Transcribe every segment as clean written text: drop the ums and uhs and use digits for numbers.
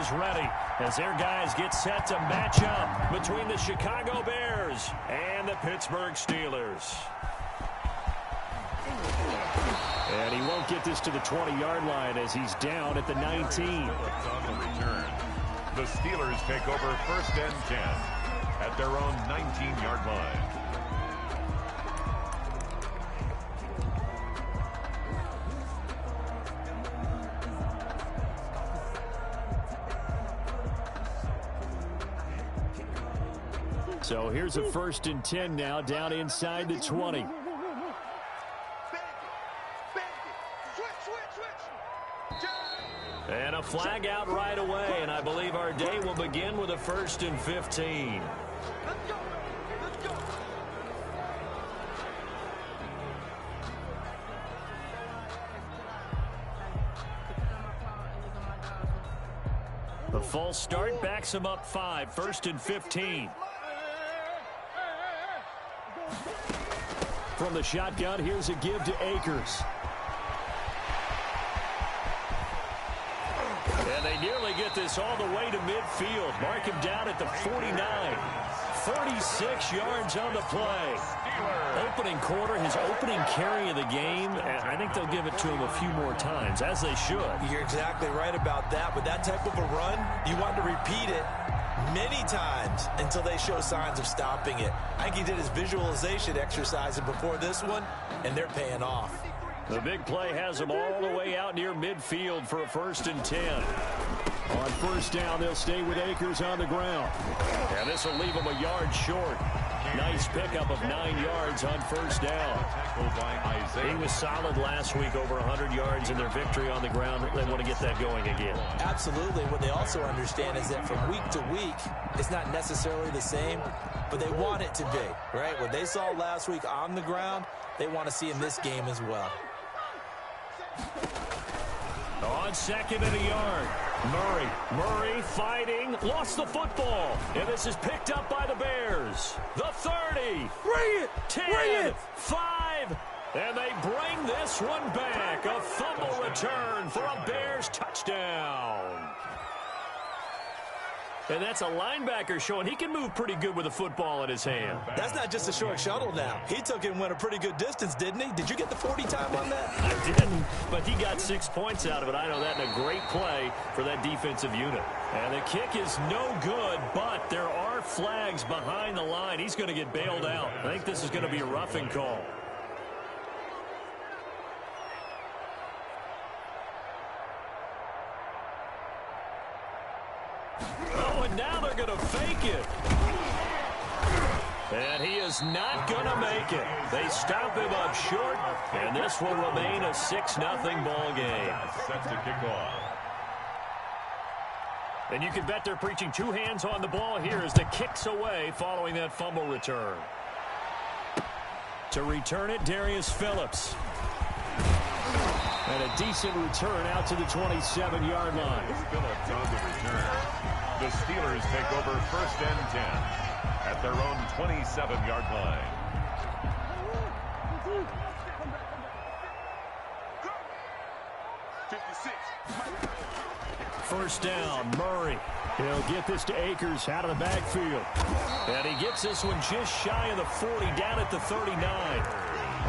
is ready as their guys get set to match up between the Chicago Bears and the Pittsburgh Steelers. And he won't get this to the 20-yard line as he's down at the 19. On the return, the Steelers take over 1st and 10 at their own 19-yard line. So here's a 1st and 10 now down inside the 20. And a flag out right away, and I believe our day will begin with a 1st and 15. The false start backs him up 5, 1st and 15. From the shotgun, here's a give to Akers. And they nearly get this all the way to midfield. Mark him down at the 49. 36 yards on the play. Opening quarter, his opening carry of the game, and I think they'll give it to him a few more times, as they should. You're exactly right about that. With that type of a run, you want to repeat it many times until they show signs of stopping it. I think he did his visualization exercise before this one, and they're paying off. The big play has them all the way out near midfield for a 1st and 10. On 1st down, they'll stay with Akers on the ground. And this will leave them a yard short. Nice pickup of 9 yards on 1st down. He was solid last week, over 100 yards in their victory on the ground. They want to get that going again. Absolutely. What they also understand is that from week to week, it's not necessarily the same, but they want it to be, right? What they saw last week on the ground, they want to see in this game as well. On 2nd and a yard. Murray fighting, lost the football. And this is picked up by the Bears. The 30. Bring it! 10, 5. And they bring this one back. A fumble return for a Bears touchdown. And that's a linebacker showing he can move pretty good with a football in his hand. That's not just a short shuttle now. He took it and went a pretty good distance, didn't he? Did you get the 40 time on that? I didn't, but he got 6 points out of it. I know that, and a great play for that defensive unit. And the kick is no good, but there are flags behind the line. He's going to get bailed out. I think this is going to be a roughing call. Oh, and now they're going to fake it. And he is not going to make it. They stop him up short, and this will remain a 6-0 ball game. Set to kick off. And you can bet they're preaching 2 hands on the ball here as the kick's away following that fumble return. To return it, Darius Phillips. And a decent return out to the 27-yard line. Phillips on the return. The Steelers take over 1st and 10 at their own 27-yard line. First down, Murray. He'll get this to Akers out of the backfield. And he gets this one just shy of the 40, down at the 39.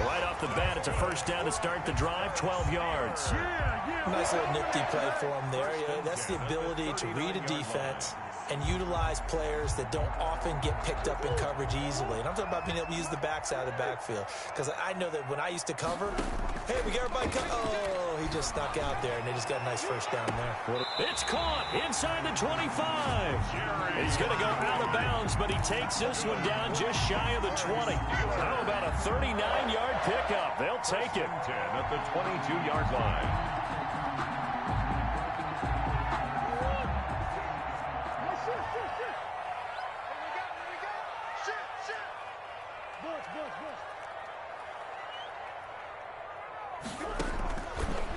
Right off the bat, it's a first down to start the drive, 12 yards. Nice little nifty play for him there. Yeah, that's the ability to read a defense and utilize players that don't often get picked up in coverage easily. And I'm talking about being able to use the backs out of the backfield. Because I know that when I used to cover, hey, we got everybody oh, he just snuck out there, and they just got a nice first down there. It's caught inside the 25. He's going to go out of bounds, but he takes this one down just shy of the 20. How about a 39-yard pickup? They'll take it. 10 at the 22-yard line.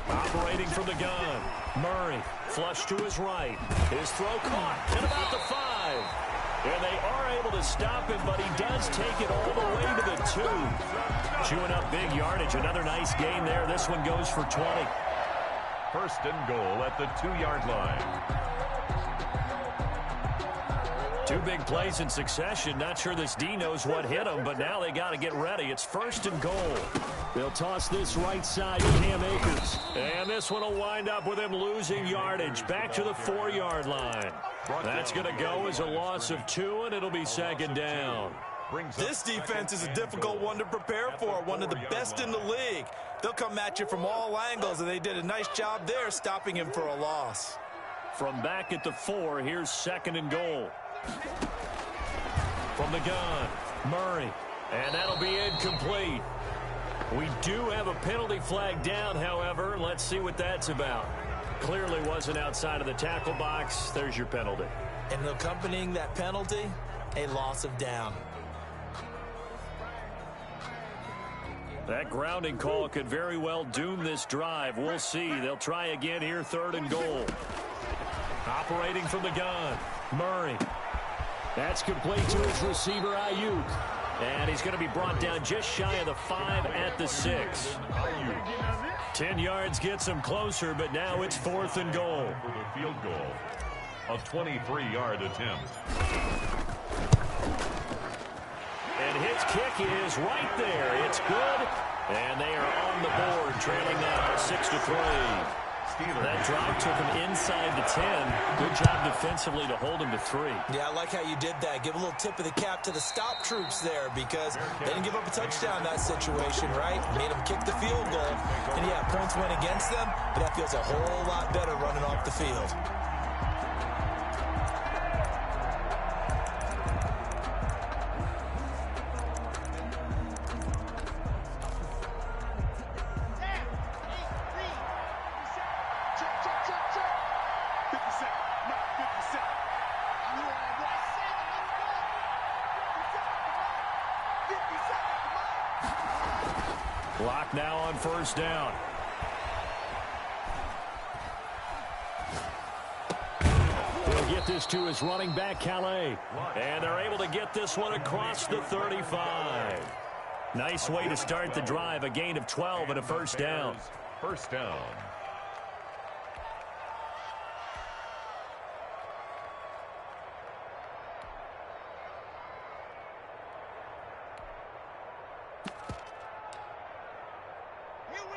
Operating from the gun, Murray, flush to his right. His throw caught at about the 5. And they are able to stop him, but he does take it all the way to the 2. Chewing up big yardage. Another nice gain there. This one goes for 20. 1st and goal at the 2-yard line. Two big plays in succession. Not sure this D knows what hit him, but now they got to get ready. It's 1st and goal. They'll toss this right side to Cam Akers. And this one will wind up with him losing yardage. Back to the 4-yard line. That's going to go as a loss of 2, and it'll be 2nd down. This defense is a difficult one to prepare for, one of the best in the league. They'll come at you from all angles, and they did a nice job there stopping him for a loss. From back at the 4, here's 2nd and goal. From the gun, Murray. And that'll be incomplete. We do have a penalty flag down, however. Let's see what that's about. Clearly wasn't outside of the tackle box. There's your penalty. And accompanying that penalty, a loss of down. That grounding call could very well doom this drive. We'll see. They'll try again here, 3rd and goal. Operating from the gun, Murray. That's complete to his receiver, Ayuk. And he's going to be brought down just shy of the 5 at the 6. 10 yards gets him closer, but now it's 4th and goal. For the field goal, a 23-yard attempt. And his kick is right there. It's good. And they are on the board, trailing now 6-3. That drive took him inside the 10. Good job defensively to hold him to 3. Yeah, I like how you did that. Give a little tip of the cap to the stop troops there because they didn't give up a touchdown in that situation, right? Made them kick the field goal. And, yeah, points went against them, but that feels a whole lot better running off the field. Clock now on 1st down. He'll get this to his running back, Calais. And they're able to get this one across the 35. Nice way to start the drive. A gain of 12 and a 1st down. 1st down.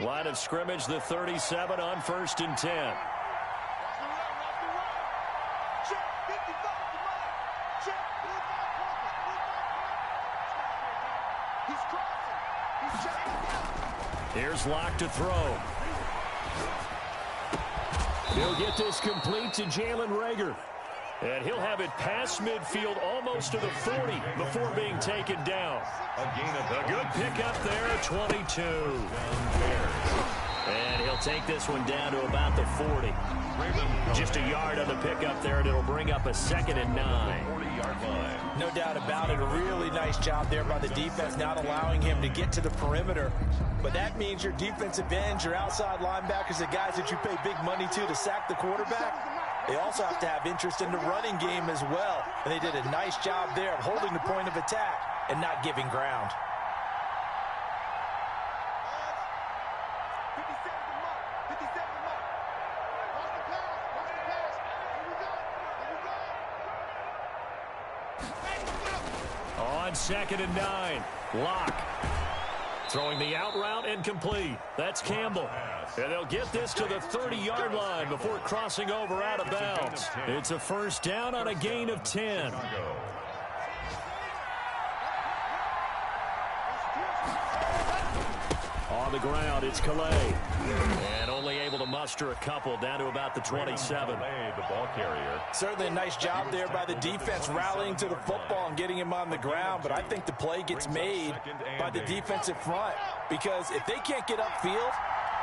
Line of scrimmage, the 37 on 1st and 10. Here's Locke to throw. He'll get this complete to Jalen Reagor. And he'll have it past midfield almost to the 40 before being taken down. A good pickup there, 22. And he'll take this one down to about the 40. Just a yard on the pickup there, and it'll bring up a 2nd and 9. 40-yard line. No doubt about it. A really nice job there by the defense, not allowing him to get to the perimeter. But that means your defensive ends, your outside linebackers, the guys that you pay big money to sack the quarterback, they also have to have interest in the running game as well. And they did a nice job there of holding the point of attack and not giving ground. On 2nd and 9, Locke. Throwing the out route and complete. That's Campbell. And they'll get this to the 30-yard line before crossing over out of bounds. It's a 1st down on a gain of 10. On the ground, it's Calais. And only able to muster a couple down to about the 27. The ball carrier. Certainly a nice job there by the defense rallying to the football and getting him on the ground. But I think the play gets made by the defensive front. Because if they can't get upfield,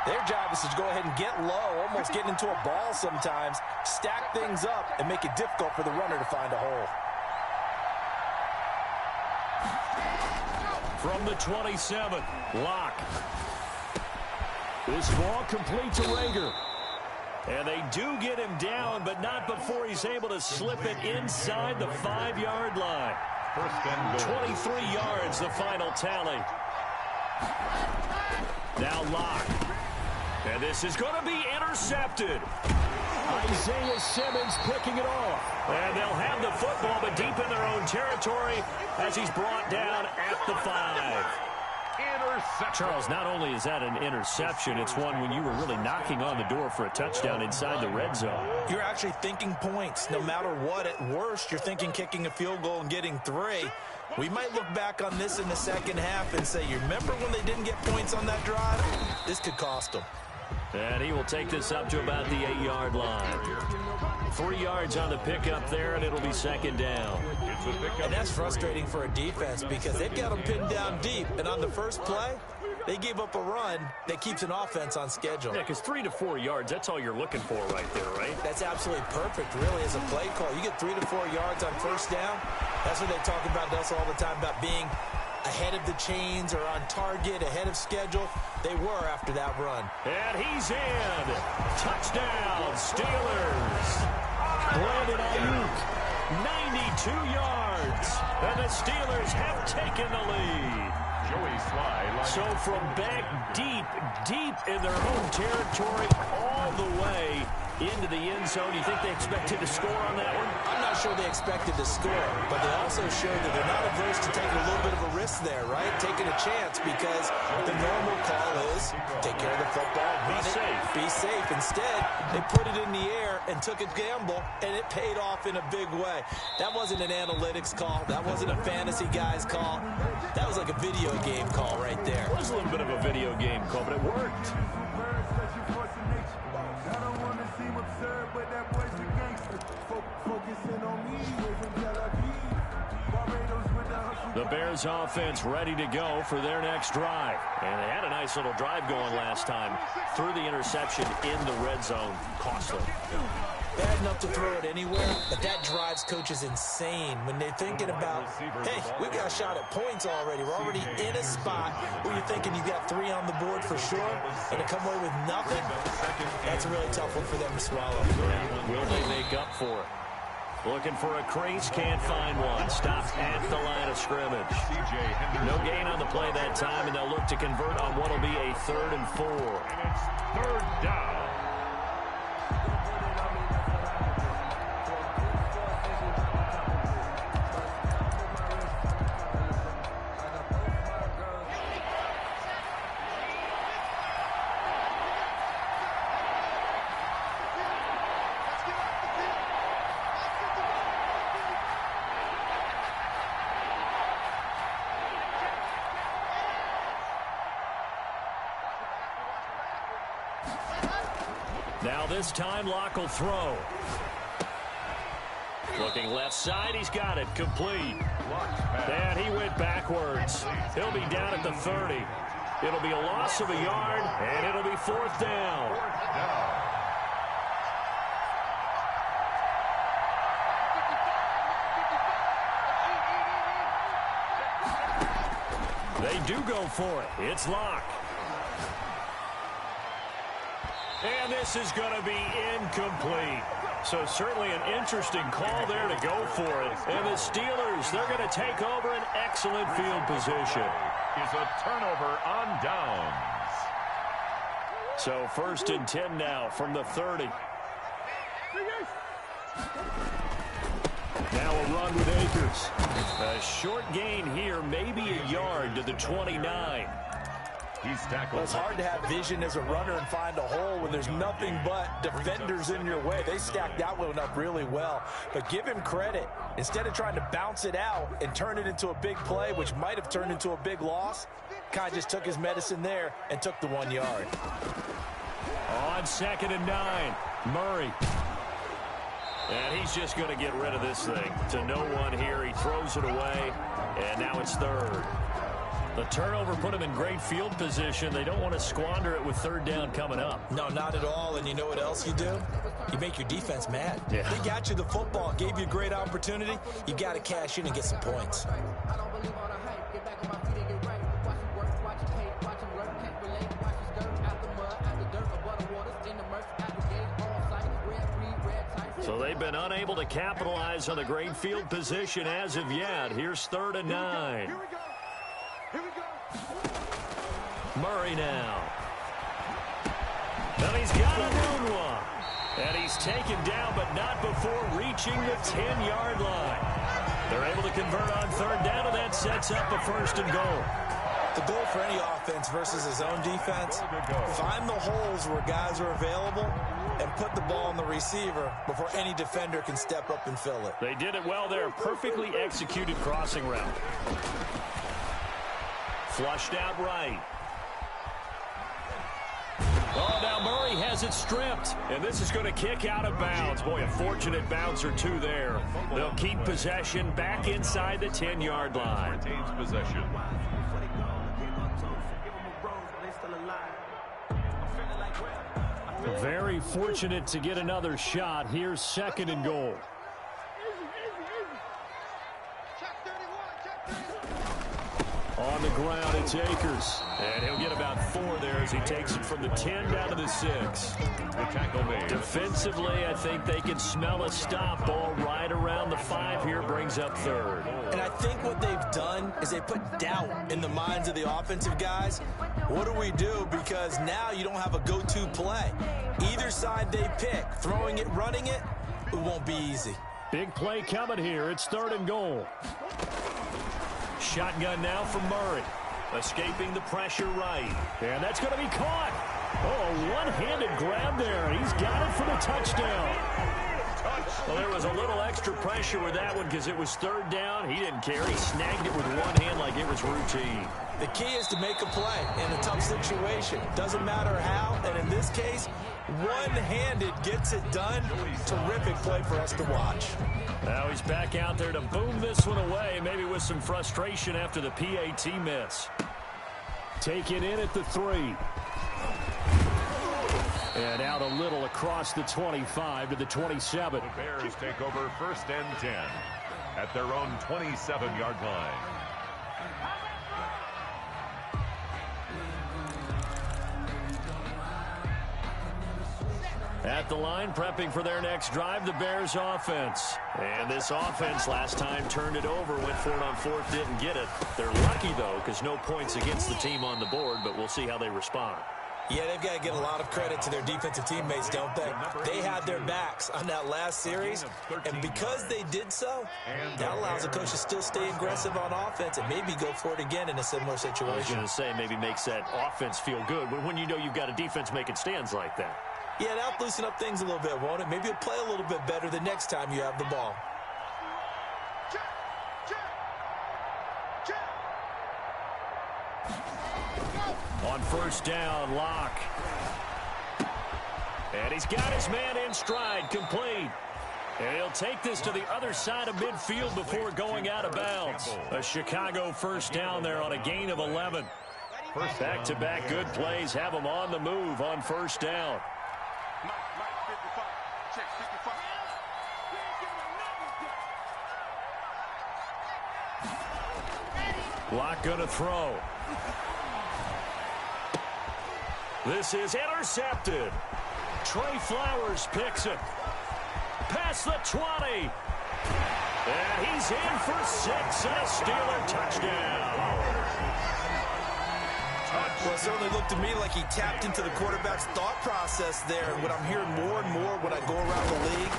their job is to go ahead and get low, almost get into a ball sometimes, stack things up, and make it difficult for the runner to find a hole. From the 27, Locke. This ball complete to Reagor. And they do get him down, but not before he's able to slip it inside the 5-yard line. 23 yards, the final tally. Now Locke. And this is going to be intercepted. Isaiah Simmons picking it off. And they'll have the football, but deep in their own territory as he's brought down at the 5. Charles, not only is that an interception, it's one when you were really knocking on the door for a touchdown inside the red zone. You're actually thinking points. No matter what, at worst, you're thinking kicking a field goal and getting 3. We might look back on this in the second half and say, you remember when they didn't get points on that drive? This could cost them. And he will take this up to about the 8-yard line. 3 yards on the pickup there, and it'll be second down. And that's frustrating for a defense because they've got them pinned down deep. And on the first play, they gave up a run that keeps an offense on schedule. Yeah, because 3 to 4 yards, that's all you're looking for right there, right? That's absolutely perfect, really, as a play call. You get 3 to 4 yards on first down. That's what they talk about us all the time, about being ahead of the chains or on target, ahead of schedule. They were after that run. And he's in. Touchdown, Steelers. Brandon Ayuk, 92 yards. And the Steelers have taken the lead. So from back deep in their home territory all the way into the end zone, you think they expected to score on that one? I'm not sure they expected to score, but they also showed that they're not averse to taking a little bit of a risk there, right? Taking a chance, because the normal call is take care of the football, run it, be safe. Instead, they put it in the air and took a gamble, and it paid off in a big way. That wasn't an analytics call. That wasn't a fantasy guy's call. That was like a video game call right there. It was a little bit of a video game call, but it worked. The Bears offense ready to go for their next drive. And they had a nice little drive going last time. Threw the interception in the red zone. Costly. Bad enough to throw it anywhere, but that drives coaches insane when they're thinking about, hey, we got a shot at points already. We're already in a spot where you're thinking you got 3 on the board for sure, and to come away with nothing, that's a really tough one for them to swallow. Will they make up for it? Looking for a crease, can't find one. Stopped at the line of scrimmage. No gain on the play that time, and they'll look to convert on what will be a 3rd and 4. And it's 3rd down. Now this time, Locke will throw. Looking left side, he's got it, complete. And he went backwards. He'll be down at the 30. It'll be a loss of a yard, and it'll be 4th down. They do go for it. It's Locke. And this is going to be incomplete. So certainly an interesting call there to go for it. And the Steelers, they're going to take over an excellent field position. Is a turnover on downs. So 1st and 10 now from the 30. Now a run with Akers. A short gain here, maybe a yard to the 29. He's tackled. Well, it's hard to have vision as a runner and find a hole when there's nothing but defenders in your way. They stacked that one up really well. But give him credit. Instead of trying to bounce it out and turn it into a big play, which might have turned into a big loss, kind of just took his medicine there and took the 1 yard. On 2nd and 9, Murray. And he's just going to get rid of this thing. To no one here. He throws it away, and now it's 3rd. The turnover put him in great field position. They don't want to squander it with 3rd down coming up. No, not at all. And you know what else you do? You make your defense mad. Yeah. They got you the football, gave you a great opportunity. You got to cash in and get some points. So they've been unable to capitalize on the great field position as of yet. Here's 3rd and 9. Murray now. And he's got a good one. And he's taken down, but not before reaching the 10-yard line. They're able to convert on third down, and that sets up a first and goal. The goal for any offense versus his own defense, find the holes where guys are available and put the ball on the receiver before any defender can step up and fill it. They did it well there. Perfectly executed crossing route. Flushed out right. Oh, now Murray has it stripped, and this is going to kick out of bounds. Boy, a fortunate bounce or two there. They'll keep possession back inside the 10-yard line. Retains possession. Very fortunate to get another shot. Here's second and goal. On the ground, it's Akers. And he'll get about 4 there as he takes it from the 10 down to the 6. The tackle made. Defensively, I think they can smell a stop. Ball right around the 5 here, brings up third. And I think what they've done is they put doubt in the minds of the offensive guys. What do we do? Because now you don't have a go-to play. Either side they pick, throwing it, running it, it won't be easy. Big play coming here. It's third and goal. Shotgun now from Murray. Escaping the pressure right. And that's going to be caught. Oh, a one-handed grab there. He's got it for the touchdown. Well, there was a little extra pressure with that one because it was third down. He didn't care. He snagged it with one hand like it was routine. The key is to make a play in a tough situation. Doesn't matter how, and in this case, one-handed gets it done. Terrific play for us to watch. Now he's back out there to boom this one away, maybe with some frustration after the PAT miss. Taken in at the 3. And out a little across the 25 to the 27. The Bears take over first and 10 at their own 27-yard line. At the line, prepping for their next drive, the Bears offense. And this offense last time turned it over, went for it on 4th, didn't get it. They're lucky, though, because no points against the team on the board, but we'll see how they respond. Yeah, they've got to give a lot of credit to their defensive teammates, don't they? They had their backs on that last series, and because they did so, that allows the coach to still stay aggressive on offense and maybe go for it again in a similar situation. I was going to say, maybe makes that offense feel good, but when you know you've got a defense making stands like that. Yeah, that'll loosen up things a little bit, won't it? Maybe you'll play a little bit better the next time you have the ball. On first down, Locke. And he's got his man in stride, complete. And he'll take this to the other side of midfield before going out of bounds. A Chicago first down there on a gain of 11. Back-to-back good plays have them on the move on first down. Locke gonna throw. This is intercepted. Trey Flowers picks it. Past the 20. And he's in for 6 and a Steeler touchdown. Well, it certainly looked to me like he tapped into the quarterback's thought process there. And what I'm hearing more and more when I go around the league,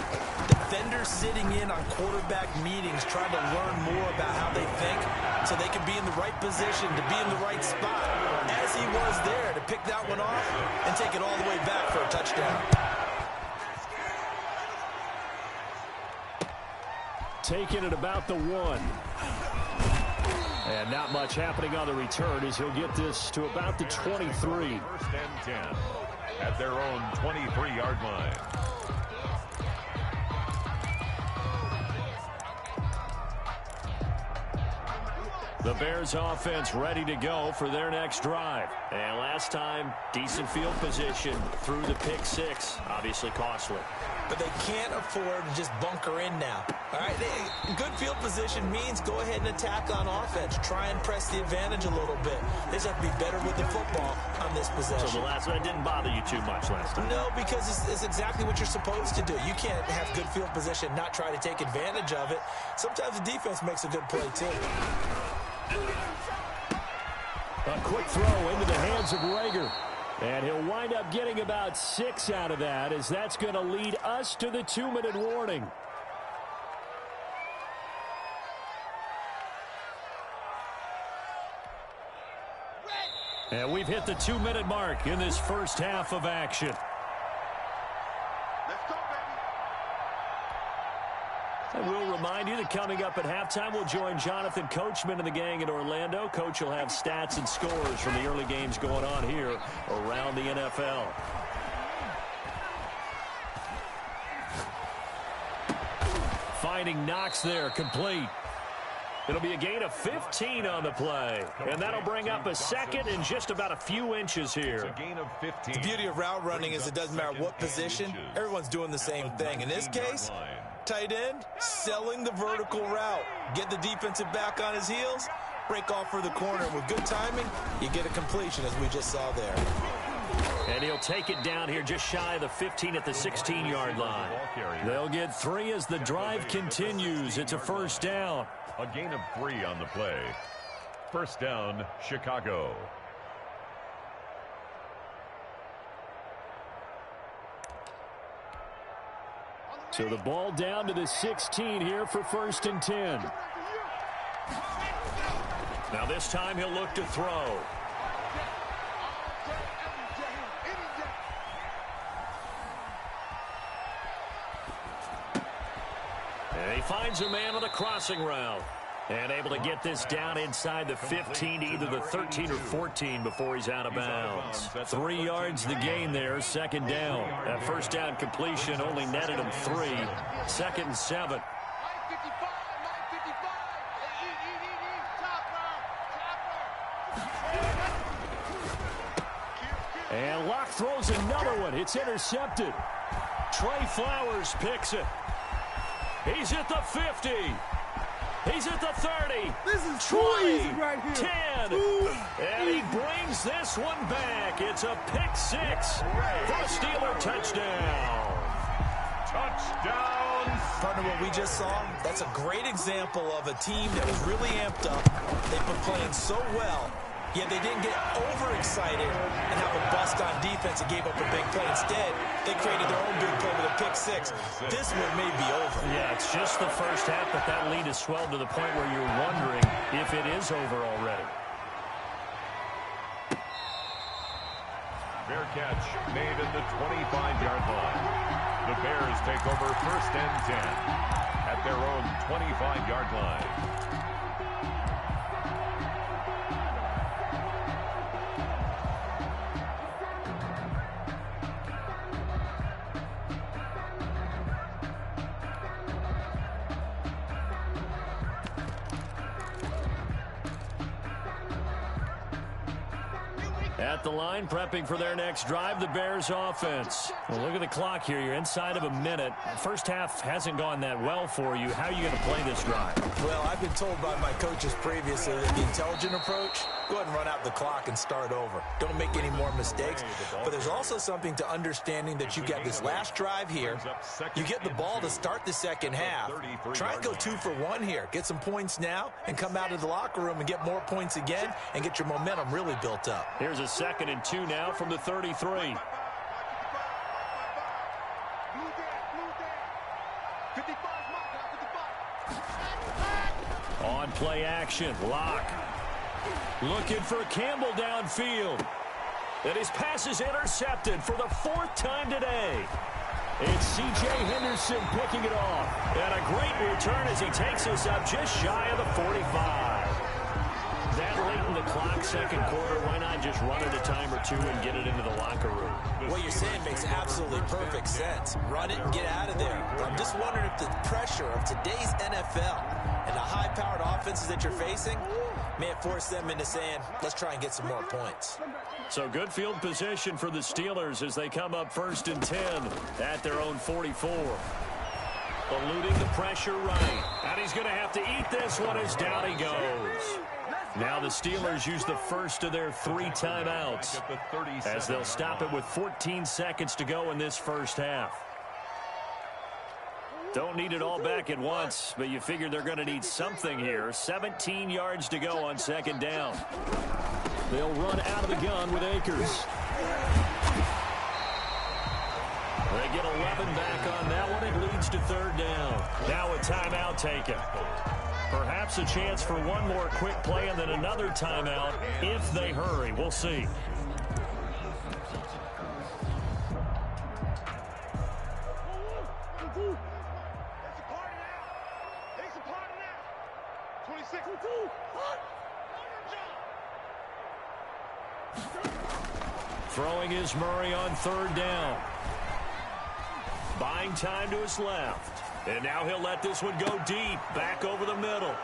defenders sitting in on quarterback meetings trying to learn more about how they think so they can be in the right position to be in the right spot, as he was there to pick that one off and take it all the way back for a touchdown. Taking it about the 1. And not much happening on the return as he'll get this to about the 23. First and 10 at their own 23-yard line. The Bears offense ready to go for their next drive. And last time, decent field position through the pick 6. Obviously costly. But they can't afford to just bunker in now. All right, good field position means go ahead and attack on offense. Try and press the advantage a little bit. They just have to be better with the football on this possession. So the last one didn't bother you too much last time? No, because it's exactly what you're supposed to do. You can't have good field position, not try to take advantage of it. Sometimes the defense makes a good play, too. A quick throw into the hands of Rager. And he'll wind up getting about 6 out of that, as that's going to lead us to the 2-minute warning. And we've hit the 2-minute mark in this first half of action. Let's go, baby. And we'll remind you that coming up at halftime, we'll join Jonathan Coachman and the gang in Orlando. Coach will have stats and scores from the early games going on here around the NFL. Finding Knox there, complete. It'll be a gain of 15 on the play. And that'll bring up a second and just about a few inches here. A gain of 15. The beauty of route running is it doesn't matter what position. Everyone's doing the same thing. In this case, tight end, selling the vertical route. Get the defensive back on his heels, break off for the corner. With good timing, you get a completion, as we just saw there. And he'll take it down here just shy of the 15 at the 16-yard line. They'll get 3 as the drive continues. It's a first down. A gain of 3 on the play. First down, Chicago. So the ball down to the 16 here for first and 10. Now this time he'll look to throw. And he finds a man on the crossing route. And able to get this down inside the 15 to either the 13 or 14 before he's out of bounds. 3 yards the gain there, second down. That first down completion only netted him 3. Second and 7. And Locke throws another one. It's intercepted. Trey Flowers picks it. He's at the 50. He's at the 30. This is 20, right here. 10. And he brings this one back. It's a pick 6 for a Steeler touchdown. Touchdown. Partner, what we just saw, that's a great example of a team that was really amped up. They've been playing so well, yet they didn't get overexcited and have a bust on defense and gave up a big play. Instead, they created their own big play with a pick 6. This one may be over. Yeah, it's just the first half, but that lead has swelled to the point where you're wondering if it is over already. Fair catch made at the 25-yard line. The Bears take over first and 10 at their own 25-yard line. At the line, prepping for their next drive, the Bears offense. Well, look at the clock here. You're inside of a minute. First half hasn't gone that well for you. How are you going to play this drive? Well, I've been told by my coaches previously that the intelligent approach, go ahead and run out the clock and start over. Don't make any more mistakes. But there's also something to understanding that you get this last drive here. You get the ball to start the second half. Try and go 2 for 1 here. Get some points now and come out of the locker room and get more points again and get your momentum really built up. Here's a second and 2 now from the 33. On play action, Locke looking for Campbell downfield. And his pass is intercepted for the 4th time today. It's C.J. Henderson picking it off. And a great return as he takes us up just shy of the 45. That late in the clock, second quarter, why not just run it a time or 2 and get it into the locker room? What you're saying makes absolutely perfect sense. Run it and get out of there. But I'm just wondering if the pressure of today's NFL and the high-powered offenses that you're facing may have forced them into saying, let's try and get some more points. So good field position for the Steelers as they come up first and 10 at their own 44. Eluding the pressure right. And he's going to have to eat this one as down he goes. Now the Steelers use the first of their 3 timeouts as they'll stop it with 14 seconds to go in this first half. Don't need it all back at once, but you figure they're going to need something here. 17 yards to go on second down. They'll run out of the gun with Akers. get 11 back on that one. It leads to third down. Now a timeout taken. Perhaps a chance for one more quick play and then another timeout if they hurry. We'll see. Throwing is Murray on third down. Buying time to his left. And now he'll let this one go deep, back over the middle.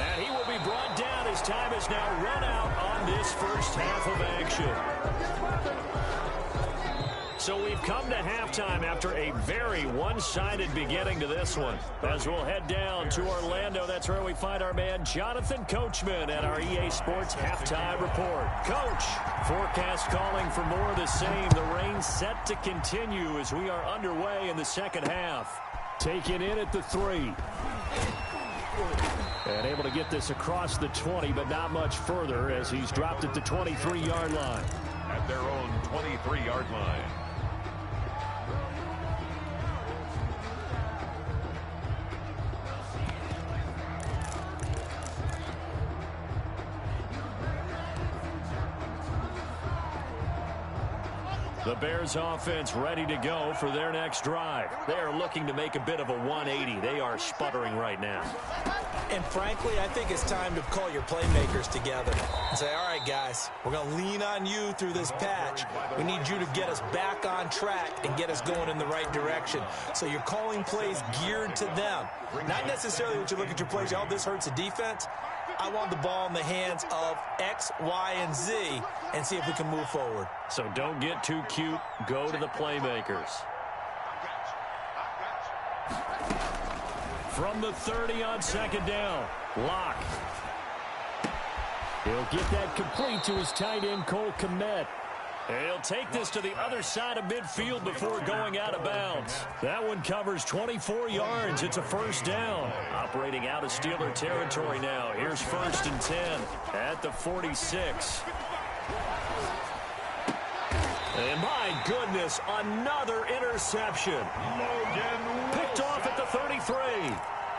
And he will be brought down. His time is now run out on this first half of action. So we've come to halftime after a very one-sided beginning to this one. As we'll head down to Orlando, that's where we find our man Jonathan Coachman at our EA Sports Halftime Report. Coach, forecast calling for more of the same. The rain set to continue as we are underway in the second half. Taken in at the 3. And able to get this across the 20, but not much further as he's dropped at the 23-yard line. At their own 23-yard line. The Bears offense ready to go for their next drive. They are looking to make a bit of a 180. They are sputtering right now. And frankly, I think it's time to call your playmakers together and say, all right, guys, we're going to lean on you through this patch. We need you to get us back on track and get us going in the right direction. So you're calling plays geared to them. Not necessarily what you look at your plays, oh, this hurts the defense. I want the ball in the hands of X, Y, and Z and see if we can move forward. So don't get too cute. Go to the playmakers. From the 30 on second down, Locke. He'll get that complete to his tight end, Cole Kmet. And he'll take this to the other side of midfield before going out of bounds. That one covers 24 yards. It's a first down. Operating out of Steeler territory now. Here's first and 10 at the 46. And my goodness, another interception. Picked off at the 33.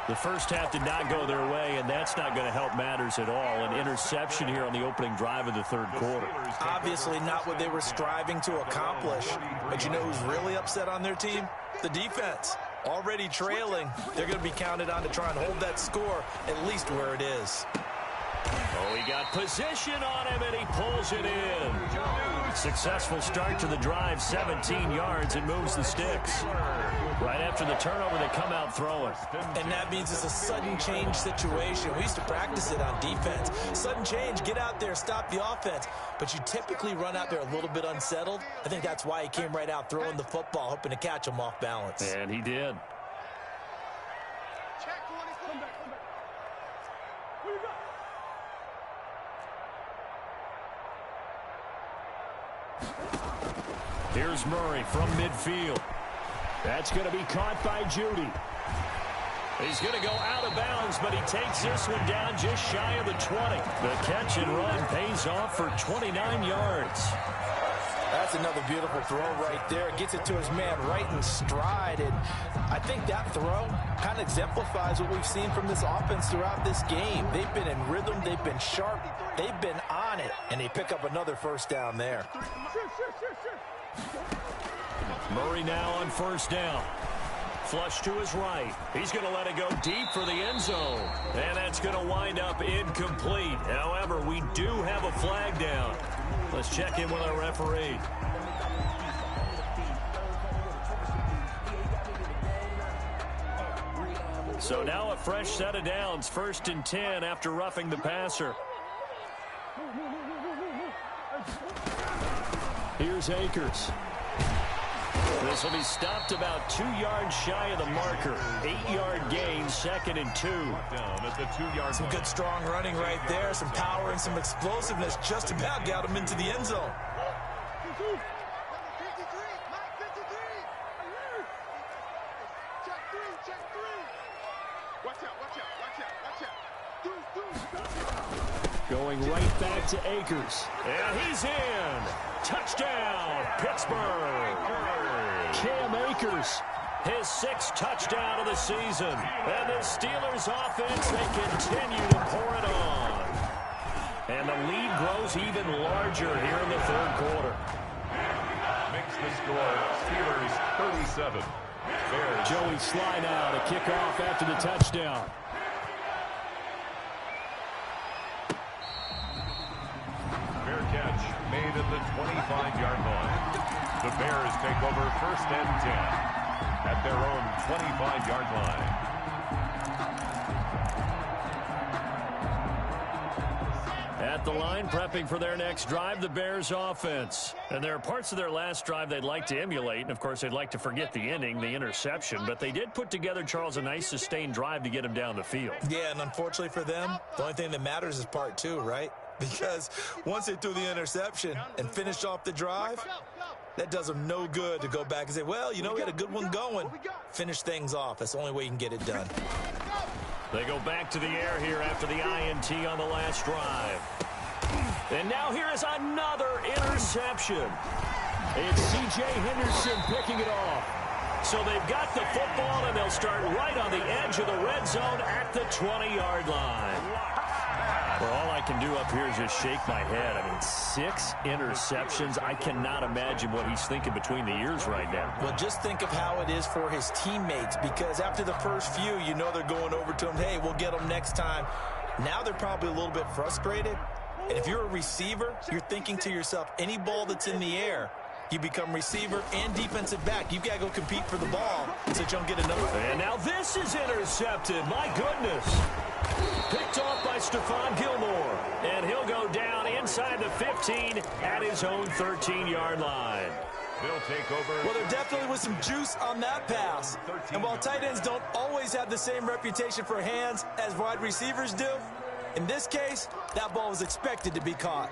The first half did not go their way, and that's not going to help matters at all. An interception here on the opening drive of the third quarter. Obviously not what they were striving to accomplish. But you know who's really upset on their team? The defense. Already trailing. They're going to be counted on to try and hold that score at least where it is. Oh, he got position on him, and he pulls it in. Successful start to the drive, 17 yards, and moves the sticks. Right after the turnover, they come out throwing. And that means it's a sudden change situation. We used to practice it on defense. Sudden change, get out there, stop the offense. But you typically run out there a little bit unsettled. I think that's why he came right out throwing the football, hoping to catch him off balance. And he did. Here's Murray from midfield. That's going to be caught by Judy. He's going to go out of bounds, but he takes this one down just shy of the 20. The catch and run pays off for 29 yards. That's another beautiful throw right there. Gets it to his man right in stride. And I think that throw kind of exemplifies what we've seen from this offense throughout this game. They've been in rhythm. They've been sharp. They've been on it. And they pick up another first down there. Murray now on first down. Flush to his right. He's going to let it go deep for the end zone. And that's going to wind up incomplete. However, we do have a flag down. Let's check in with our referee. So now a fresh set of downs. First and 10 after roughing the passer. Here's Akers. This will be stopped about 2 yards shy of the marker. 8-yard gain, second and 2. Down at the 2-yard Some good strong running right there. Some power and some explosiveness just about got him into the end zone. Going right back to Akers. And he's in. Touchdown, Pittsburgh. Cam Akers, his 6th touchdown of the season. And the Steelers offense, they continue to pour it on. And the lead grows even larger here in the 3rd quarter. Makes the score Steelers 37. Bears. Joey Sly now to kick off after the touchdown. Fair catch made at the 25-yard line. The Bears take over 1st and 10 at their own 25-yard line. At the line, prepping for their next drive, the Bears offense. And there are parts of their last drive they'd like to emulate. And, of course, they'd like to forget the ending, the interception. But they did put together, Charles, a nice sustained drive to get him down the field. Yeah, and unfortunately for them, the only thing that matters is part 2, right? Because once they threw the interception and finished off the drive, that does them no good to go back and say, well, you know, we had a good one going. Finish things off. That's the only way you can get it done. They go back to the air here after the INT on the last drive. And now here is another interception. It's C.J. Henderson picking it off. So they've got the football, and they'll start right on the edge of the red zone at the 20-yard line. Well, all I can do up here is just shake my head. I mean, 6 interceptions. I cannot imagine what he's thinking between the ears right now. Well, just think of how it is for his teammates, because after the first few, you know they're going over to him, hey, we'll get them next time. Now they're probably a little bit frustrated. And if you're a receiver, you're thinking to yourself, any ball that's in the air, you become receiver and defensive back. You've got to go compete for the ball so you don't get another. And now this is intercepted. My goodness. Picked off by Stephon Gilmore. And he'll go down inside the 15 at his own 13-yard line. They'll take over. Well, there definitely was some juice on that pass. And while tight ends don't always have the same reputation for hands as wide receivers do, in this case, that ball was expected to be caught.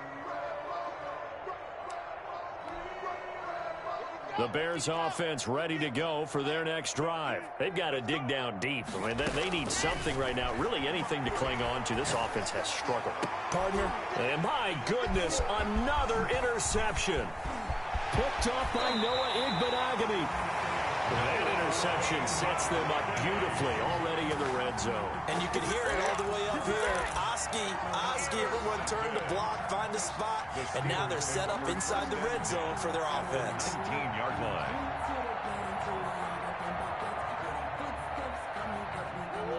The Bears offense ready to go for their next drive. They've got to dig down deep. I mean, they need something right now, really anything to cling on to. This offense has struggled. Partner. And my goodness, another interception. Picked off by Noah Igbenogany. That interception sets them up beautifully already in the red zone. And you can hear it all the way up here. Oski, everyone turn to block, find a spot, and now they're set up inside the red zone for their offense. 15-yard line.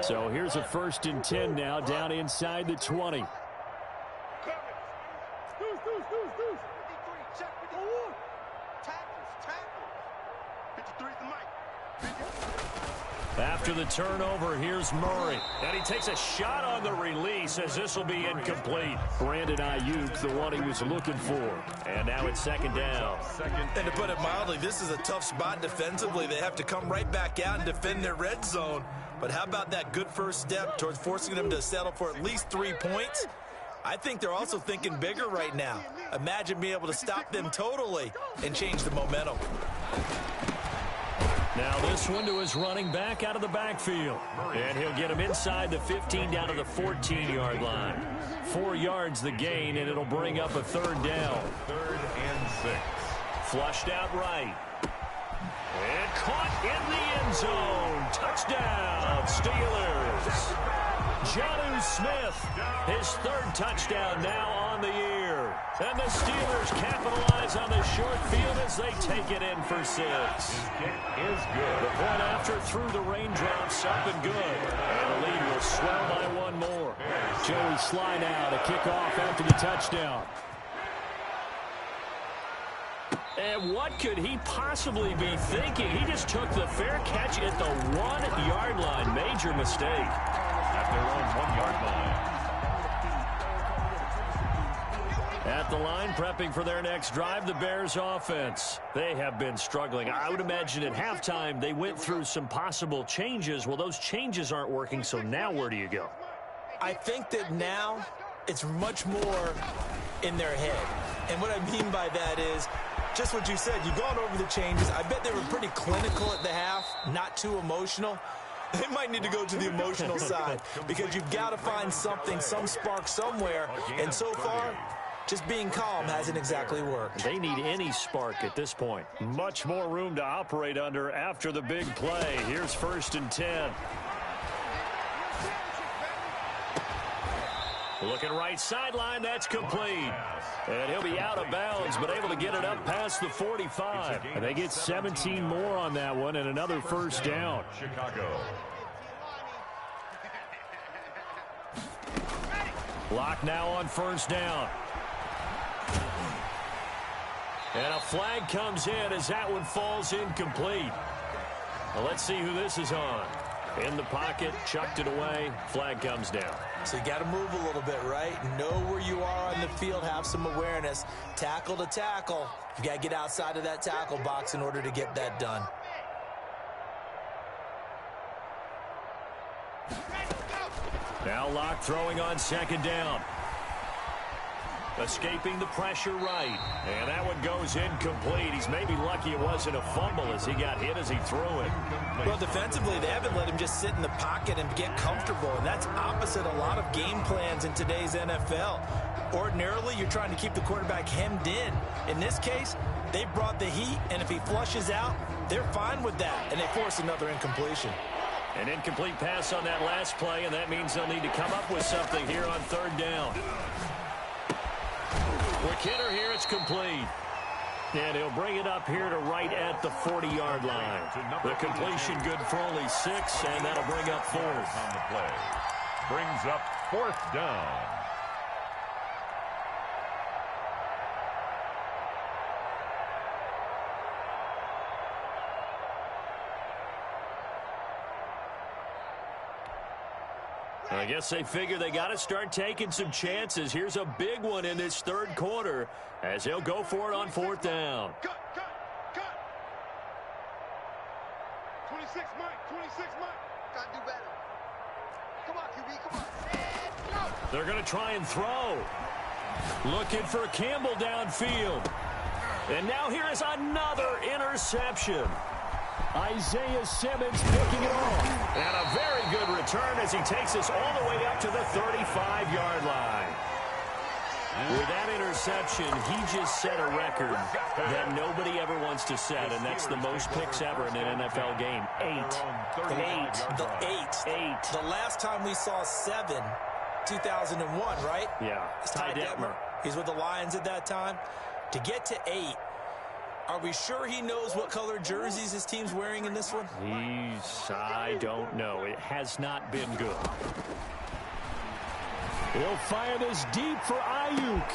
So here's a 1st and 10 now down inside the 20. After the turnover, here's Murray. And he takes a shot on the release as this will be incomplete. Brandon Ayuk, the one he was looking for. And now it's 2nd down. And to put it mildly, this is a tough spot defensively. They have to come right back out and defend their red zone. But how about that good first step towards forcing them to settle for at least 3 points? I think they're also thinking bigger right now. Imagine being able to stop them totally and change the momentum. Now this one to his running back out of the backfield. And he'll get him inside the 15 down to the 14-yard line. 4 yards the gain, and it'll bring up a 3rd down. 3rd and 6. Flushed out right. And caught in the end zone. Touchdown, Steelers. Jonnu Smith, his 3rd touchdown now on the year. And the Steelers capitalize on the short field as they take it in for 6. His kick is good. The point after through the raindrops up and good. And the lead will swell by 1 more. Joey Sly now to kick off after the touchdown. And what could he possibly be thinking? He just took the fair catch at the 1-yard line. Major mistake. At their own 1-yard line. At the line, prepping for their next drive, the Bears offense. They have been struggling. I would imagine at halftime they went through some possible changes. Well, those changes aren't working, so now where do you go? I think that now it's much more in their head. And what I mean by that is just what you said. You've gone over the changes. I bet they were pretty clinical at the half, not too emotional. They might need to go to the emotional side because you've got to find something, some spark somewhere. And so far, just being calm hasn't exactly worked. They need any spark at this point. Much more room to operate under after the big play. Here's 1st and 10. Looking right sideline, that's complete. And he'll be out of bounds, but able to get it up past the 45. And they get 17 more on that one and another 1st down. Chicago. Lock now on 1st down. And a flag comes in as that one falls incomplete. Well, let's see who this is on. In the pocket, chucked it away, flag comes down. So you got to move a little bit, right? Know where you are on the field, have some awareness. Tackle to tackle. You got to get outside of that tackle box in order to get that done. Now Locke throwing on 2nd down. Escaping the pressure right. And that one goes incomplete. He's maybe lucky it wasn't a fumble as he got hit as he threw it. Well, defensively, they haven't let him just sit in the pocket and get comfortable, and that's opposite a lot of game plans in today's NFL. Ordinarily, you're trying to keep the quarterback hemmed in. In this case, they brought the heat, and if he flushes out, they're fine with that, and they force another incompletion. An incomplete pass on that last play, and that means they'll need to come up with something here on 3rd down. Quick hitter here, it's complete. And he'll bring it up here to right at the 40-yard line. The completion good for only 6, and that'll bring up 4th. On the play. Brings up 4th down. I guess they figure they got to start taking some chances. Here's a big one in this 3rd quarter as they'll go for it on 4th down. Cut. 26, Mike. 26, Mike. Got to do better. Come on, QB. Come on. Go. They're going to try and throw. Looking for Campbell downfield. And now here is another interception. Isaiah Simmons picking it off. And a very good return as he takes us all the way up to the 35-yard line. With that interception, he just set a record that nobody ever wants to set, and that's the most picks ever in an NFL game. 8. The last time we saw 7, 2001, right? Yeah. It's Ty Detmer. He's with the Lions at that time. To get to 8, are we sure he knows what color jerseys his team's wearing in this one? I don't know. It has not been good. He'll fire this deep for Ayuk.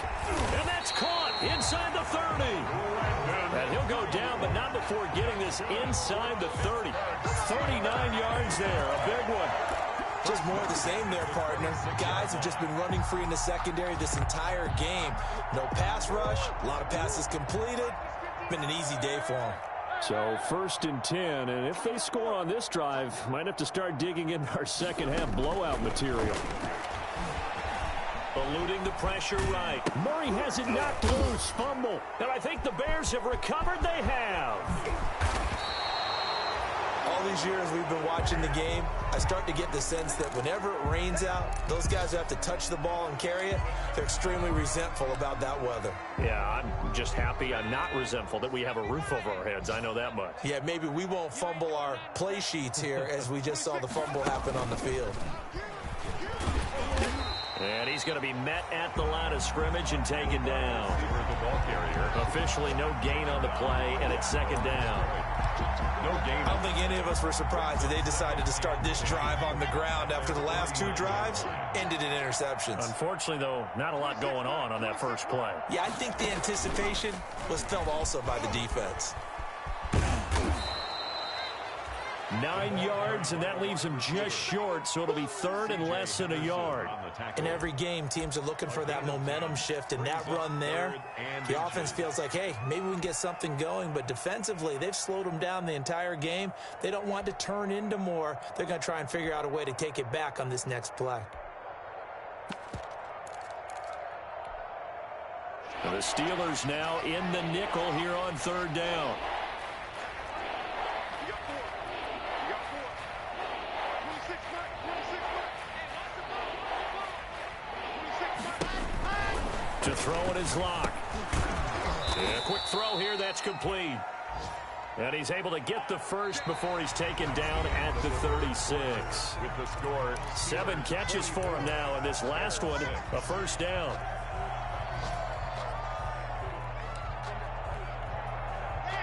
And that's caught inside the 30. And he'll go down, but not before getting this inside the 30. 39 yards there, a big one. Just more of the same there, partner. Guys have just been running free in the secondary this entire game. No pass rush, a lot of passes completed. Been an easy day for them. So 1st and 10, and if they score on this drive, might have to start digging into our second half blowout material. Eluding the pressure right. Murray has it knocked loose. Fumble. And I think the Bears have recovered. They have. All these years we've been watching the game, I start to get the sense that whenever it rains out, those guys who have to touch the ball and carry it, they're extremely resentful about that weather. Yeah, I'm just happy I'm not resentful that we have a roof over our heads. I know that much. Yeah, maybe we won't fumble our play sheets here as we just saw the fumble happen on the field. And he's going to be met at the line of scrimmage and taken down. The ball carrier. Officially no gain on the play, and it's 2nd down. No gain. I don't think any of us were surprised that they decided to start this drive on the ground after the last 2 drives ended in interceptions. Unfortunately, though, not a lot going on that first play. Yeah, I think the anticipation was felt also by the defense. 9 yards, and that leaves him just short, so it'll be 3rd and less than a yard. In every game, teams are looking for that momentum shift, and that run there, the offense feels like, hey, maybe we can get something going, but defensively, they've slowed them down the entire game. They don't want to turn into more. They're going to try and figure out a way to take it back on this next play. The Steelers now in the nickel here on 3rd down. To throw in his lock. And a quick throw here, that's complete. And he's able to get the first before he's taken down at the 36. With the score, 7 catches for him now, and this last one, a first down.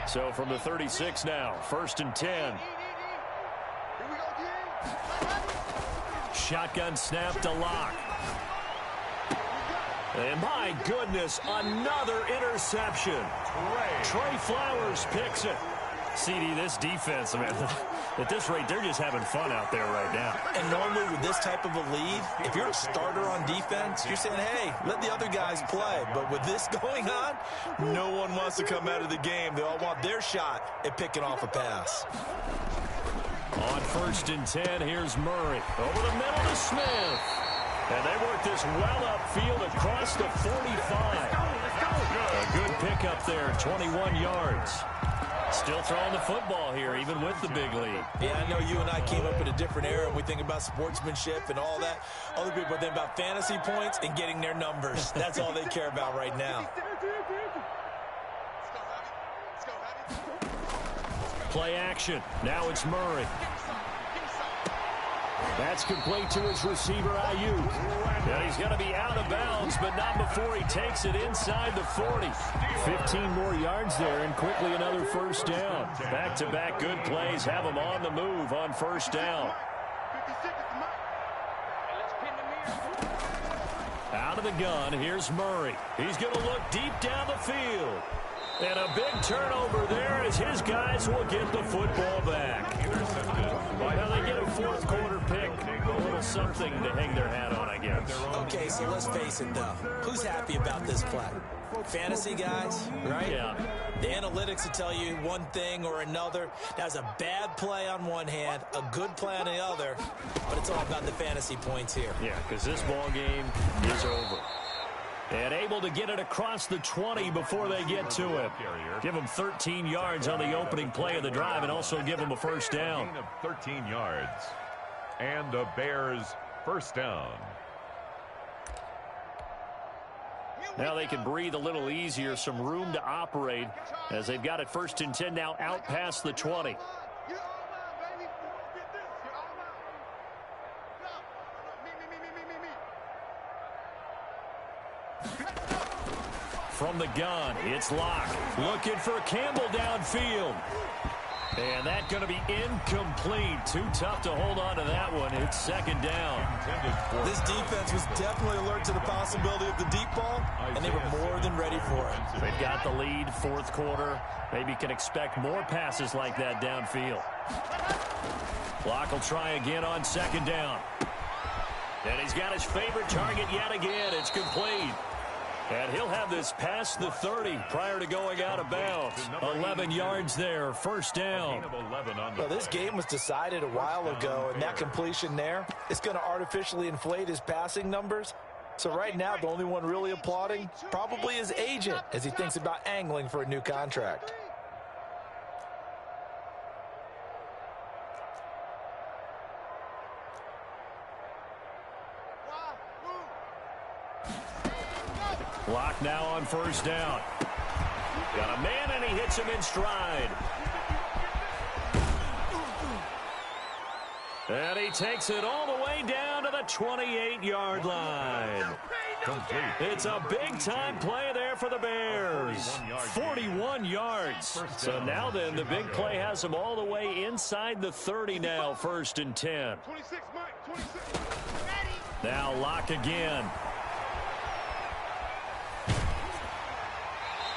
So from the 36 now, 1st and 10. Shotgun snap to Locke. And my goodness, another interception. Trey Flowers picks it. CD, this defense, man, at this rate, they're just having fun out there right now. And normally with this type of a lead, if you're a starter on defense, you're saying, hey, let the other guys play. But with this going on, no one wants to come out of the game. They all want their shot at picking off a pass. On 1st and 10, here's Murray. Over the middle to Smith. And they work this well upfield across the 45. A good pickup there, 21 yards. Still throwing the football here, even with the big lead. Yeah, I know you and I came up in a different era, and we think about sportsmanship and all that. Other people think about fantasy points and getting their numbers. That's all they care about right now. Play action. Now it's Murray. That's complete to his receiver, Ayuk. And he's going to be out of bounds, but not before he takes it inside the 40. 15 more yards there, and quickly another first down. Back-to-back good plays have him on the move on first down. Out of the gun, here's Murray. He's going to look deep down the field. And a big turnover there as his guys will get the football back. Now they get a fourth quarter pick. A little something to hang their hat on, I guess. Okay, so let's face it, though. Who's happy about this play? Fantasy guys, right? Yeah. The analytics will tell you one thing or another. That's a bad play on one hand, a good play on the other, but it's all about the fantasy points here. Yeah, because this ball game is over. And able to get it across the 20 before they get to it. Give him 13 yards on the opening play of the drive and also give him a first down. 13 yards. And the Bears first down. Now they can breathe a little easier, some room to operate as they've got it 1st and 10 now out past the 20. From the gun, it's Locke. Looking for Campbell downfield. And that's going to be incomplete. Too tough to hold on to that one. It's 2nd down. This defense was definitely alert to the possibility of the deep ball, and they were more than ready for it. They've got the lead, 4th quarter. Maybe can expect more passes like that downfield. Locke will try again on 2nd down. And he's got his favorite target yet again. It's complete. And he'll have this past the 30 prior to going out of bounds. 11 yards there, first down. Well, this game was decided a while ago, and that completion there is going to artificially inflate his passing numbers. So right now, the only one really applauding probably his agent as he thinks about angling for a new contract. Locke now on first down. Got a man, and he hits him in stride. And he takes it all the way down to the 28-yard line. Complete. It's a big-time play there for the Bears. 41 yards. So now then, the big play has them all the way inside the 30 now, 1st and 10. Now Locke again.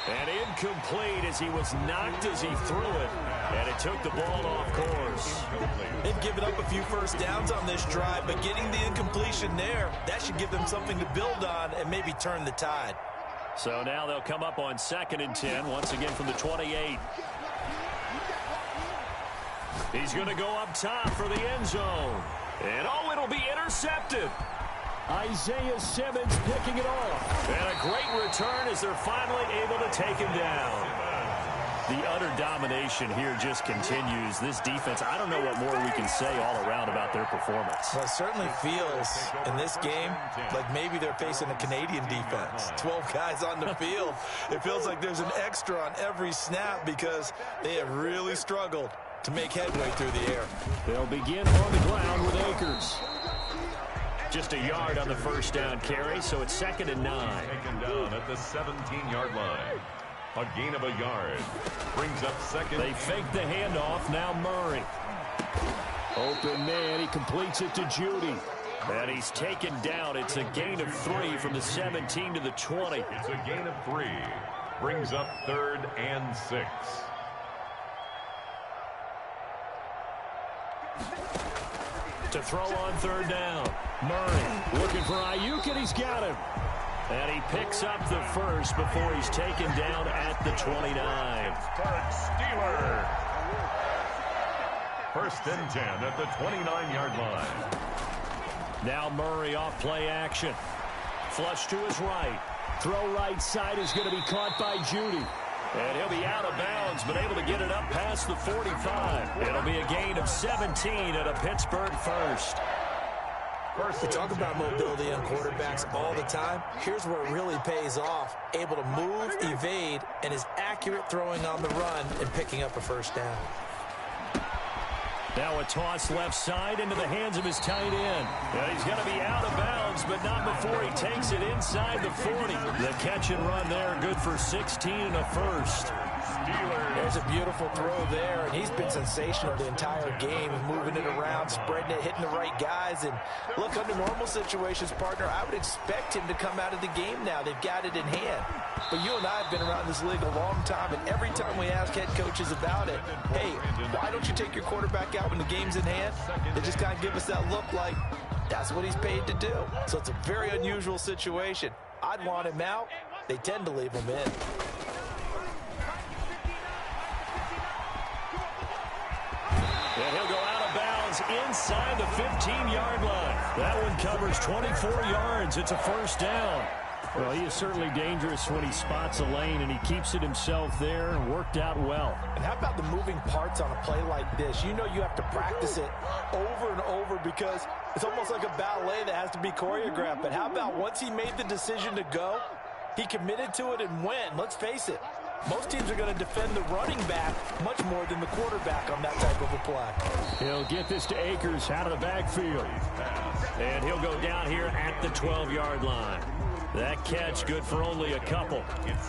And incomplete as he was knocked as he threw it. And it took the ball off course. They've given up a few first downs on this drive, but getting the incompletion there, that should give them something to build on and maybe turn the tide. So now they'll come up on 2nd and 10, once again from the 28. He's going to go up top for the end zone. And oh, it'll be intercepted. Isaiah Simmons picking it off. And a great return as they're finally able to take him down. The utter domination here just continues. This defense, I don't know what more we can say all around about their performance. Well, it certainly feels in this game like maybe they're facing a Canadian defense. 12 guys on the field. It feels like there's an extra on every snap because they have really struggled to make headway through the air. They'll begin on the ground with Akers. Just a yard on the first down carry, so it's 2nd and 9. Taken down at the 17-yard line. A gain of a yard. Brings up 2nd. They fake the handoff. Now Murray. Open man. He completes it to Judy. And he's taken down. It's a gain of 3 from the 17 to the 20. It's a gain of 3. Brings up 3rd and 6. To throw on 3rd down. Murray looking for Ayuk, and he's got him. And he picks up the first before he's taken down at the 29. Steeler. 1st and 10 at the 29-yard line. Now Murray off play action. Flush to his right. Throw right side is going to be caught by Judy. And he'll be out of bounds, but able to get it up past the 45. It'll be a gain of 17 at a Pittsburgh first. We talk about mobility on quarterbacks all the time. Here's where it really pays off. Able to move, evade, and is accurate throwing on the run and picking up a first down. Now a toss left side into the hands of his tight end. And he's going to be out of bounds, but not before he takes it inside the 40. The catch and run there, good for 16 and a first. There's a beautiful throw there, and he's been sensational the entire game, moving it around, spreading it, hitting the right guys. And look, under normal situations, partner, I would expect him to come out of the game now. They've got it in hand. But you and I have been around this league a long time, and every time we ask head coaches about it, hey, why don't you take your quarterback out when the game's in hand? They just kind of give us that look like that's what he's paid to do. So it's a very unusual situation. I'd want him out. They tend to leave him in. And he'll go out of bounds inside the 15-yard line. That one covers 24 yards. It's a first down. Well, he is certainly dangerous when he spots a lane, and he keeps it himself there and worked out well. And how about the moving parts on a play like this? You know you have to practice it over and over because it's almost like a ballet that has to be choreographed. But how about once he made the decision to go, he committed to it and went. Let's face it. Most teams are going to defend the running back much more than the quarterback on that type of a play. He'll get this to Akers out of the backfield. And he'll go down here at the 12-yard line. That catch good for only a couple.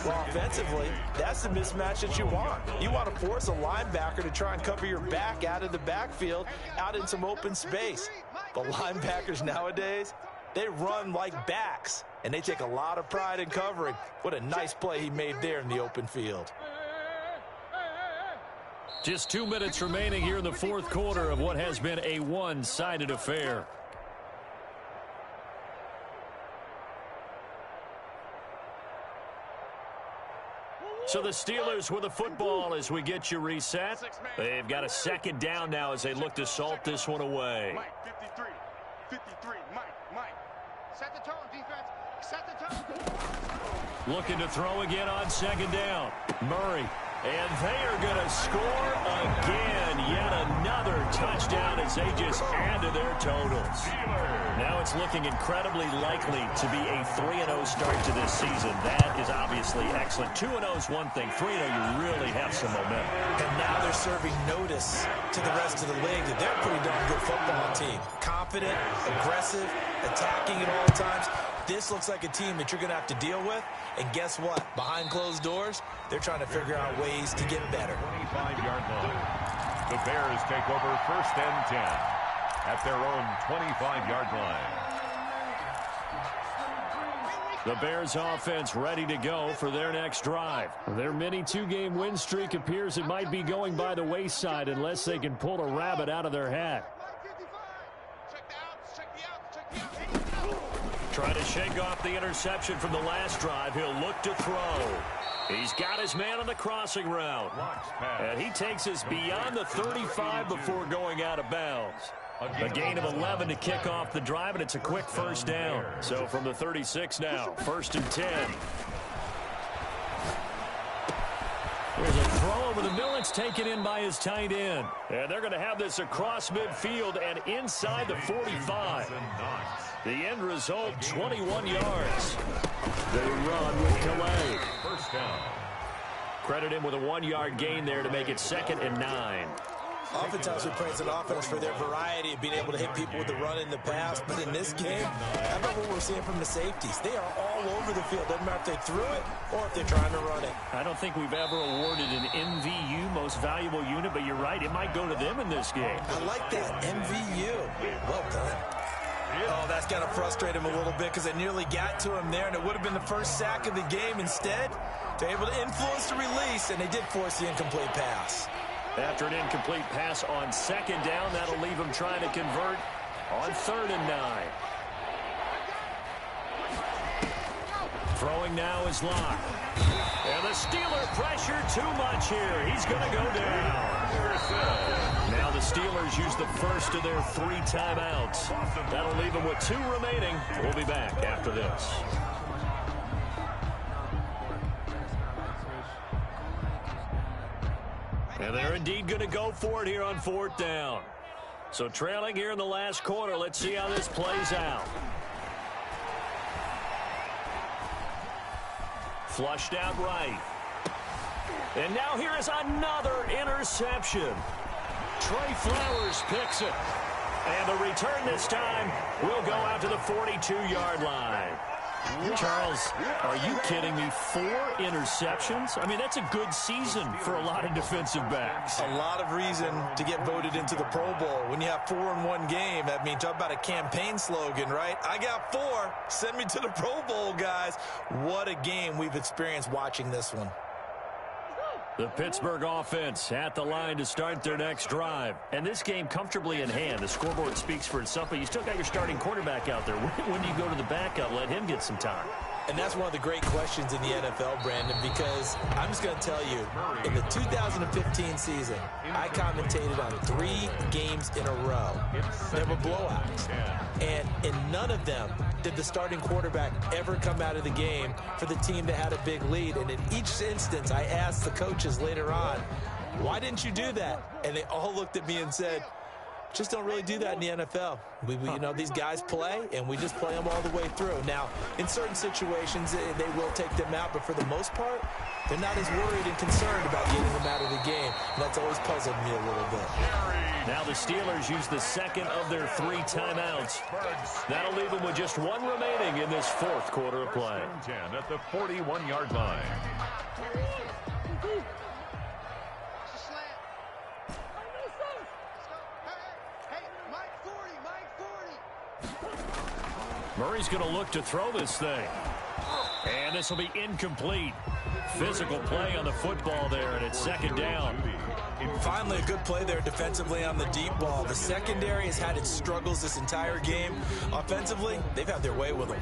Well, offensively, that's the mismatch that you want. You want to force a linebacker to try and cover your back out of the backfield, out in some open space. But linebackers nowadays, they run like backs, and they take a lot of pride in covering. What a nice play he made there in the open field. Just 2 minutes remaining here in the fourth quarter of what has been a one-sided affair. So the Steelers with the football as we get you reset. They've got a second down now as they look to salt this one away. Mike, 53, Mike. Set the tone, defense. Set the tone. Looking to throw again on second down. Murray. And they are going to score again. Yet another touchdown as they just add to their totals. Now it's looking incredibly likely to be a 3-0 start to this season. That is obviously excellent. 2-0 is one thing. 3-0, you really have some momentum. And now they're serving notice to the rest of the league that they're a pretty darn good football team. Confident, aggressive, attacking at all times. This looks like a team that you're going to have to deal with. And guess what? Behind closed doors, they're trying to figure out ways to get better. 25-yard line. The Bears take over 1st and 10 at their own 25-yard line. The Bears offense ready to go for their next drive. Their mini 2-game win streak appears it might be going by the wayside unless they can pull a rabbit out of their hat. Trying to shake off the interception from the last drive. He'll look to throw. He's got his man on the crossing route. And he takes us beyond the 35 before going out of bounds. A gain of 11 to kick off the drive, and it's a quick first down. So from the 36 now, 1st and 10. There's a throw over the middle. It's taken in by his tight end. And they're going to have this across midfield and inside the 45. The end result, 21 yards. They run with Calais. First down. Credit him with a 1-yard gain there to make it 2nd and 9. Oftentimes we praise an offense for their variety of being able to hit people with the run in the pass. But in this game, how about what we're seeing from the safeties? They are all over the field. Doesn't matter if they threw it or if they're trying to run it. I don't think we've ever awarded an MVU, most valuable unit, but you're right. It might go to them in this game. I like that, MVU. Well done. Oh, that's got to frustrate him a little bit because they nearly got to him there, and it would have been the first sack of the game. Instead, they're able to influence the release, and they did force the incomplete pass. After an incomplete pass on 2nd down, that'll leave him trying to convert on 3rd and 9. Throwing now is Locke. And the Steeler pressure too much here. He's going to go down. Now the Steelers use the first of their 3 timeouts. That'll leave them with 2 remaining. We'll be back after this. And they're indeed going to go for it here on 4th down. So trailing here in the last quarter. Let's see how this plays out. Flushed out right. And now here is another interception. Trey Flowers picks it. And the return this time will go out to the 42-yard line. Charles, are you kidding me? 4 interceptions? I mean, that's a good season for a lot of defensive backs. A lot of reason to get voted into the Pro Bowl. When you have 4 in one game, I mean, talk about a campaign slogan, right? I got 4. Send me to the Pro Bowl, guys. What a game we've experienced watching this one. The Pittsburgh offense at the line to start their next drive. And this game comfortably in hand. The scoreboard speaks for itself, but you still got your starting quarterback out there. When do you go to the backup? Let him get some time. And that's one of the great questions in the NFL, Brandon, because I'm just going to tell you, in the 2015 season, I commentated on 3 games in a row. There were blowouts. And in none of them did the starting quarterback ever come out of the game for the team that had a big lead. And in each instance, I asked the coaches later on, why didn't you do that? And they all looked at me and said, just don't really do that in the NFL. You know, these guys play, and we just play them all the way through. Now, in certain situations, they will take them out, but for the most part, they're not as worried and concerned about getting them out of the game. And that's always puzzled me a little bit. Now the Steelers use the second of their 3 timeouts. That'll leave them with just 1 remaining in this 4th quarter of play. 10 at the 41-yard line. Murray's going to look to throw this thing. And this will be incomplete. Physical play on the football there, and it's 2nd down. Finally, a good play there defensively on the deep ball. The secondary has had its struggles this entire game. Offensively, they've had their way with them.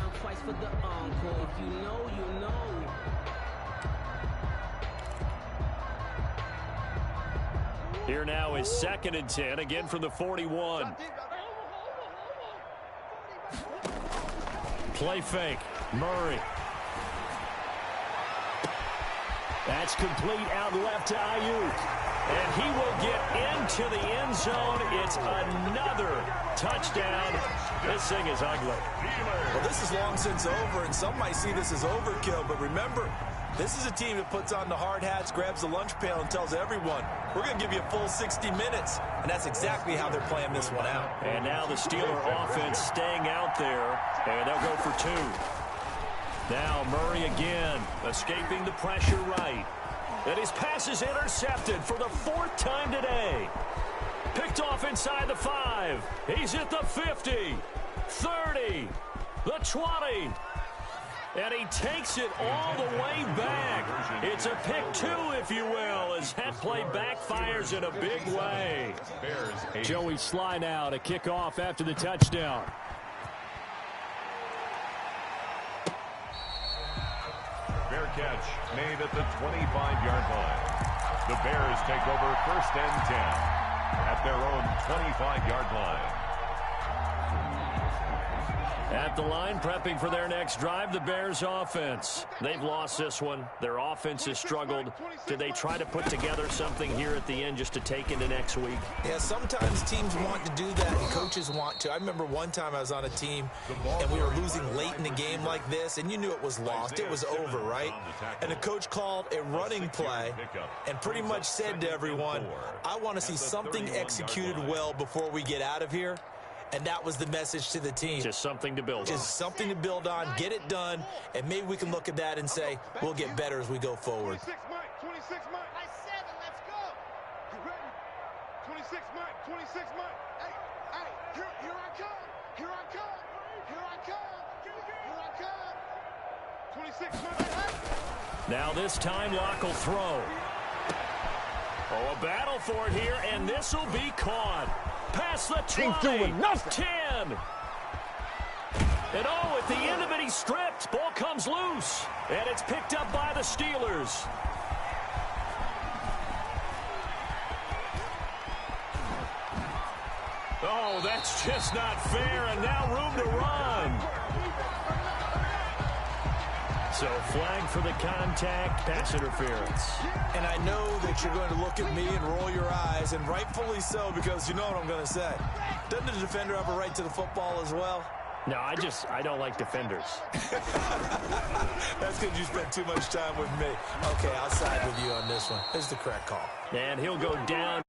Here now is 2nd and 10, again from the 41. Play fake. Murray. That's complete out left to Ayuk. And he will get into the end zone. It's another touchdown. This thing is ugly. Well, this is long since over, and some might see this as overkill. But remember, this is a team that puts on the hard hats, grabs the lunch pail, and tells everyone, we're going to give you a full 60 minutes. And that's exactly how they're playing this one out. And now the Steeler offense staying out there, and they'll go for 2. Now Murray again, escaping the pressure right. And his pass is intercepted for the 4th time today. Picked off inside the 5. He's at the 50, 30, the 20. And he takes it all the way back. It's a pick 2, if you will, as that play backfires in a big way. Joey Sly now to kick off after the touchdown. Fair catch made at the 25-yard line. The Bears take over 1st and 10 at their own 25-yard line. At the line, prepping for their next drive, the Bears offense. They've lost this one. Their offense has struggled. Do they try to put together something here at the end just to take into next week? Yeah, sometimes teams want to do that and coaches want to. I remember one time I was on a team and we were losing late in the game like this, and you knew it was lost. It was over, right? And the coach called a running play and pretty much said to everyone, I want to see something executed well before we get out of here. And that was the message to the team. Just something to build on. Just something to build on, get it done, and maybe we can look at that and say, we'll get better as we go forward. 26 Mike, 26 Mike. Nice 7, let's go. You ready? 26 Mike, 26 Mike. Hey, here I come. Here I come. Here I come. Here I come. 26 Mike. Now this time, Locke will throw. Oh, a battle for it here, and this will be caught. Past the 20, 10. And oh, at the end of it, he's stripped. Ball comes loose, and it's picked up by the Steelers. Oh, that's just not fair, and now room to run. So flag for the contact, pass interference. And I know that you're going to look at me and roll your eyes, and rightfully so, because you know what I'm going to say. Doesn't the defender have a right to the football as well? No, I don't like defenders. That's because you spent too much time with me. Okay, I'll side with you on this one. This is the correct call. And he'll go down.